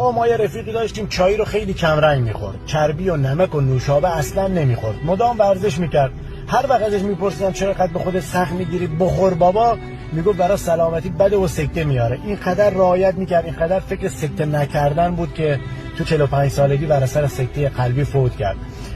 ما یه رفیقی داشتیم چای رو خیلی کمرنگ میخورد، چربی و نمک و نوشابه اصلا نمیخورد، مدام ورزش میکرد. هر وقت ازش میپرسیدم چرا قد به خودت سخت میگیری، بخور بابا، میگفت برای سلامتی بده و سکته میاره. اینقدر رعایت میکرد، اینقدر فکر سکته نکردن بود که تو 45 سالگی بر اثر سکته قلبی فوت کرد.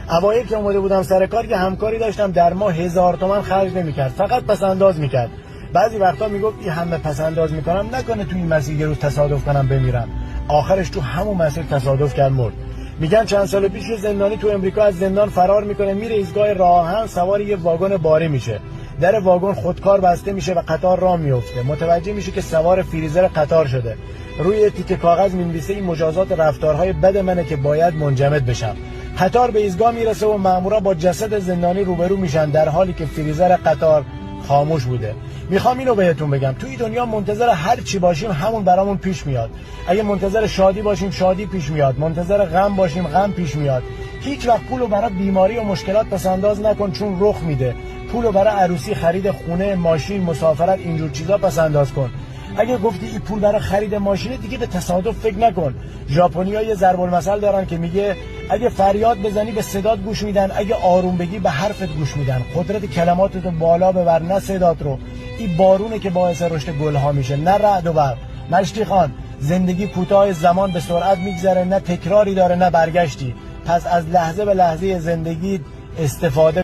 اوایل که اومده بودم سر کار یه همکاری داشتم در ماه 1000 تومان خرج نمیکرد، فقط پس انداز میکرد. بعضی وقتا میگفت این همه پس انداز میکنم نکنه تو این مسیر یه روز تصادف کنم بمیرم. آخرش تو همون مسیر تصادف کرد مرد. میگن چند سال پیش یه زندانی تو امریکا از زندان فرار میکنه، میره ایستگاه راه آهن، سوار یه واگن باری میشه، در واگن خودکار بسته میشه و قطار راه میفته. متوجه میشه که سوار فریزر قطار شده. روی تیکه کاغذ مینویسه این مجازات رفتارهای بد منه که باید منجمد بشم. قطار به ایستگاه میرسه و مامورا با جسد زندانی روبرو میشن در حالی که فریزر قطار خاموش بوده. میخوام اینو بهتون بگم، توی دنیا منتظر هر چی باشیم همون برامون پیش میاد. اگه منتظر شادی باشیم شادی پیش میاد، منتظر غم باشیم غم پیش میاد. هیچ وقت پولو برای بیماری و مشکلات پس انداز نکن چون رخ میده. پولو برای عروسی، خرید خونه، ماشین، مسافرت، اینجور چیزا پس انداز کن. اگه گفتی این پول برای خرید ماشینه دیگه به تصادف فکر نکن. ژاپنی‌ها یه ضرب المثل دارن که میگه اگه فریاد بزنی به صدات گوش میدن، اگه آروم بگی به حرفت گوش میدن. قدرت کلماتتو بالا ببر نه صدات رو. این بارونه که باعث رشد گلها میشه نه رعد و برق. مشتی خان، زندگی کوتاه، زمان به سرعت میگذره، نه تکراری داره نه برگشتی. پس از لحظه به لحظه زندگی استفاده